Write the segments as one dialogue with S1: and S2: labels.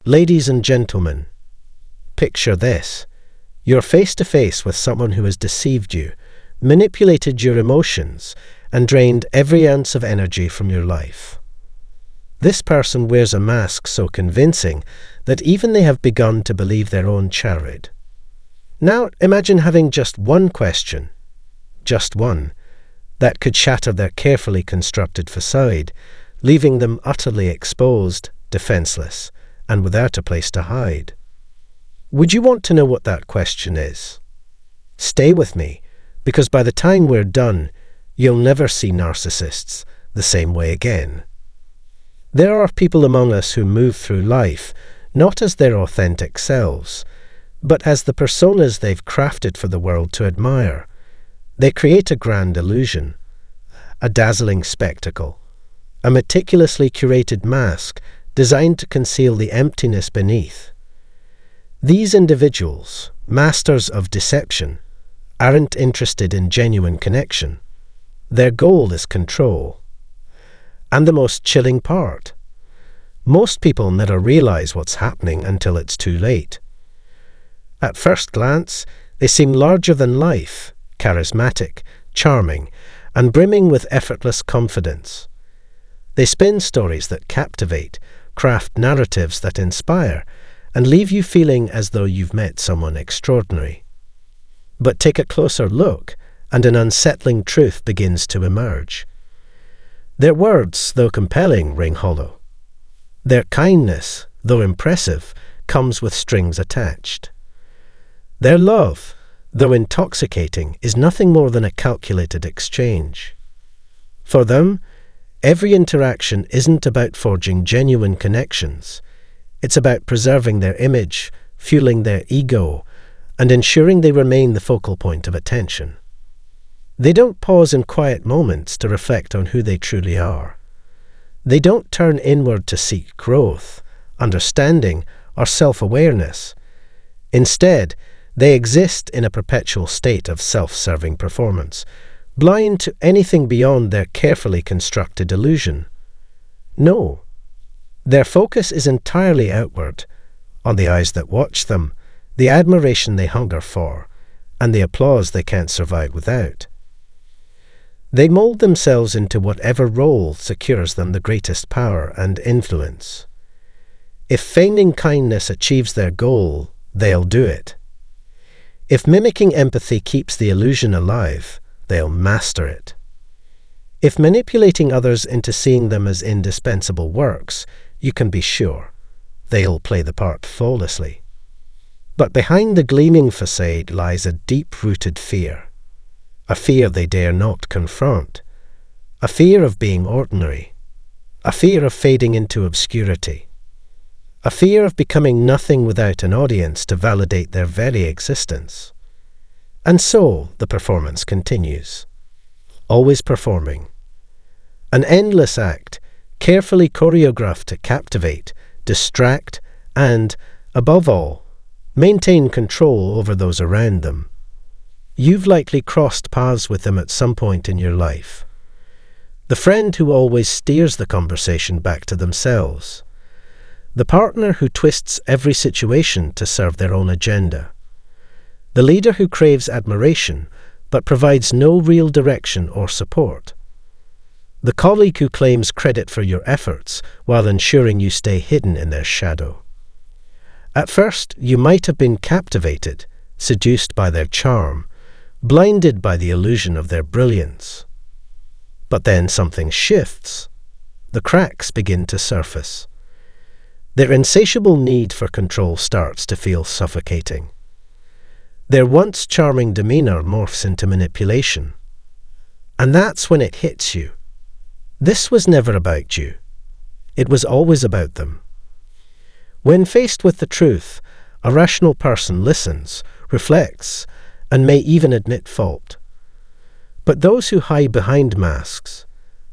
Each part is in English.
S1: Ladies and gentlemen, picture this. You're face to face with someone who has deceived you, manipulated your emotions, and drained every ounce of energy from your life. This person wears a mask so convincing that even they have begun to believe their own charade. Now imagine having just one question, just one, that could shatter their carefully constructed facade, leaving them utterly exposed, defenseless, and without a place to hide. Would you want to know what that question is? Stay with me, because by the time we're done, you'll never see narcissists the same way again. There are people among us who move through life not as their authentic selves, but as the personas they've crafted for the world to admire. They create a grand illusion, a dazzling spectacle, a meticulously curated mask designed to conceal the emptiness beneath. These individuals, masters of deception, aren't interested in genuine connection. Their goal is control. And the most chilling part, most people never realize what's happening until it's too late. At first glance, they seem larger than life, charismatic, charming, and brimming with effortless confidence. They spin stories that captivate, craft narratives that inspire, and leave you feeling as though you've met someone extraordinary. But take a closer look, and an unsettling truth begins to emerge. Their words, though compelling, ring hollow. Their kindness, though impressive, comes with strings attached. Their love, though intoxicating, is nothing more than a calculated exchange. For them, every interaction isn't about forging genuine connections. It's about preserving their image, fueling their ego, and ensuring they remain the focal point of attention. They don't pause in quiet moments to reflect on who they truly are. They don't turn inward to seek growth, understanding, or self-awareness. Instead, they exist in a perpetual state of self-serving performance, blind to anything beyond their carefully constructed illusion. No, their focus is entirely outward, on the eyes that watch them, the admiration they hunger for, and the applause they can't survive without. They mold themselves into whatever role secures them the greatest power and influence. If feigning kindness achieves their goal, they'll do it. If mimicking empathy keeps the illusion alive, they'll master it. If manipulating others into seeing them as indispensable works, you can be sure they'll play the part flawlessly. But behind the gleaming facade lies a deep-rooted fear. A fear they dare not confront. A fear of being ordinary. A fear of fading into obscurity. A fear of becoming nothing without an audience to validate their very existence. And so the performance continues. Always performing. An endless act, carefully choreographed to captivate, distract, and, above all, maintain control over those around them. You've likely crossed paths with them at some point in your life. The friend who always steers the conversation back to themselves. The partner who twists every situation to serve their own agenda. The leader who craves admiration but provides no real direction or support. The colleague who claims credit for your efforts while ensuring you stay hidden in their shadow. At first, you might have been captivated, seduced by their charm, blinded by the illusion of their brilliance. But then something shifts. The cracks begin to surface. Their insatiable need for control starts to feel suffocating. Their once charming demeanor morphs into manipulation. And that's when it hits you. This was never about you. It was always about them. When faced with the truth, a rational person listens, reflects, and may even admit fault. But those who hide behind masks,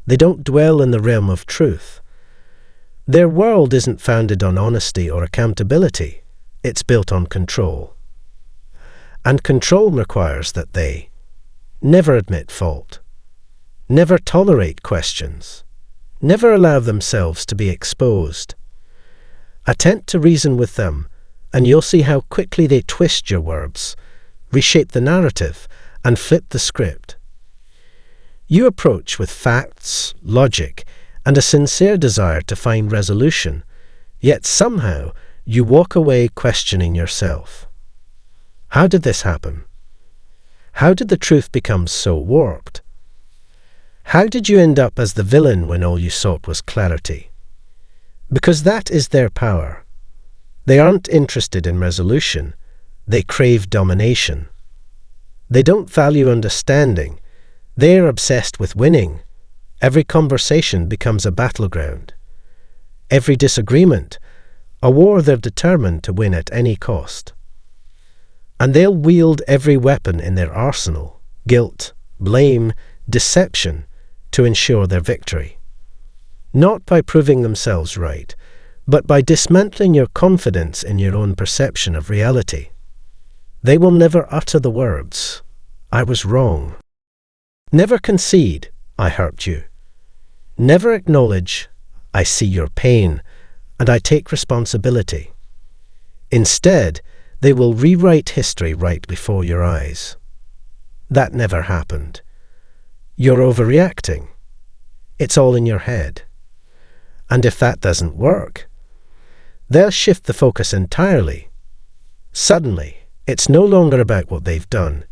S1: they don't dwell in the realm of truth. Their world isn't founded on honesty or accountability. It's built on control. And control requires that they never admit fault, never tolerate questions, never allow themselves to be exposed. Attempt to reason with them, and you'll see how quickly they twist your words, reshape the narrative, and flip the script. You approach with facts, logic, and a sincere desire to find resolution, yet somehow you walk away questioning yourself. How did this happen? How did the truth become so warped? How did you end up as the villain when all you sought was clarity? Because that is their power. They aren't interested in resolution. They crave domination. They don't value understanding. They are obsessed with winning. Every conversation becomes a battleground. Every disagreement, a war they're determined to win at any cost. And they'll wield every weapon in their arsenal, guilt, blame, deception, to ensure their victory. Not by proving themselves right, but by dismantling your confidence in your own perception of reality. They will never utter the words, "I was wrong." Never concede, "I hurt you." Never acknowledge, "I see your pain, and I take responsibility." Instead, they will rewrite history right before your eyes. That never happened. You're overreacting. It's all in your head. And if that doesn't work, they'll shift the focus entirely. Suddenly, it's no longer about what they've done.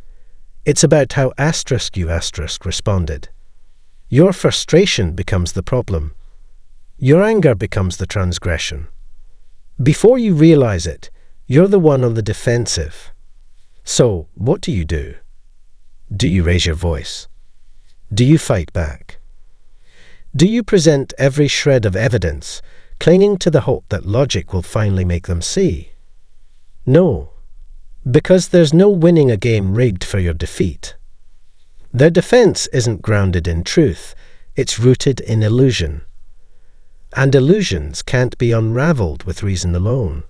S1: It's about how you responded. Your frustration becomes the problem. Your anger becomes the transgression. Before you realize it, you're the one on the defensive. So, what do? Do you raise your voice? Do you fight back? Do you present every shred of evidence, clinging to the hope that logic will finally make them see? No, because there's no winning a game rigged for your defeat. Their defense isn't grounded in truth, it's rooted in illusion. And illusions can't be unraveled with reason alone.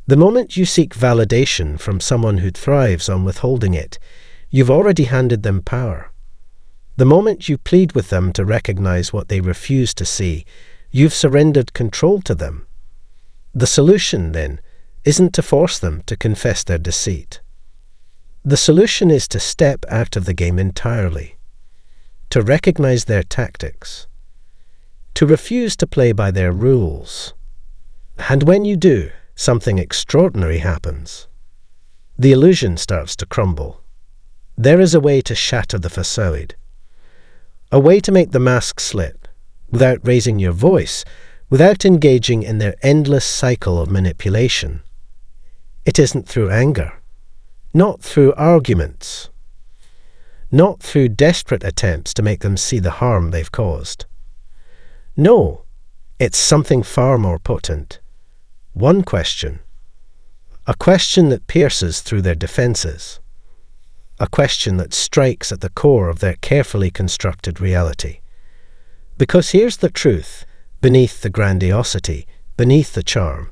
S1: The moment you seek validation from someone who thrives on withholding it, you've already handed them power. The moment you plead with them to recognize what they refuse to see, you've surrendered control to them. The solution, then, isn't to force them to confess their deceit. The solution is to step out of the game entirely, to recognize their tactics, to refuse to play by their rules. And when you do, something extraordinary happens. The illusion starts to crumble. There is a way to shatter the facade, a way to make the mask slip, without raising your voice, without engaging in their endless cycle of manipulation. It isn't through anger, not through arguments, not through desperate attempts to make them see the harm they've caused. No, it's something far more potent. One question. A question that pierces through their defenses. A question that strikes at the core of their carefully constructed reality. Because here's the truth, beneath the grandiosity, beneath the charm,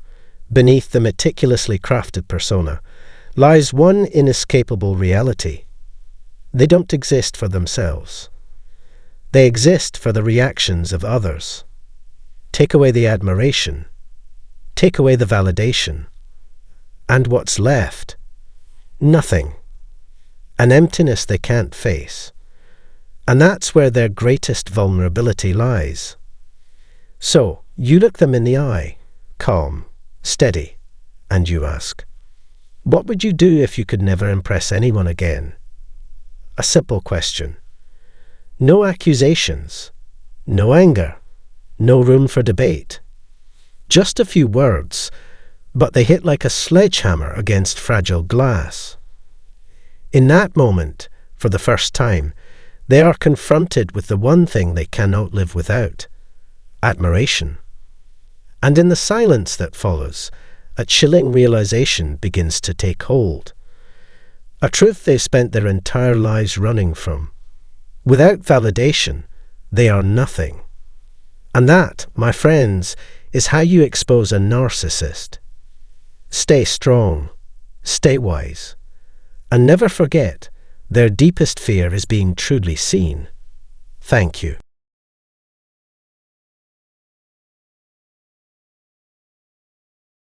S1: beneath the meticulously crafted persona, lies one inescapable reality. They don't exist for themselves. They exist for the reactions of others. Take away the admiration. Take away the validation. And what's left? Nothing. An emptiness they can't face. And that's where their greatest vulnerability lies. So, you look them in the eye, calm, steady, and you ask, what would you do if you could never impress anyone again? A simple question. No accusations, no anger, no room for debate. Just a few words, but they hit like a sledgehammer against fragile glass. In that moment, for the first time, they are confronted with the one thing they cannot live without: admiration. And in the silence that follows, a chilling realization begins to take hold. A truth they've spent their entire lives running from. Without validation, they are nothing. And that, my friends, is how you expose a narcissist. Stay strong, stay wise, and never forget, their deepest fear is being truly seen. Thank you.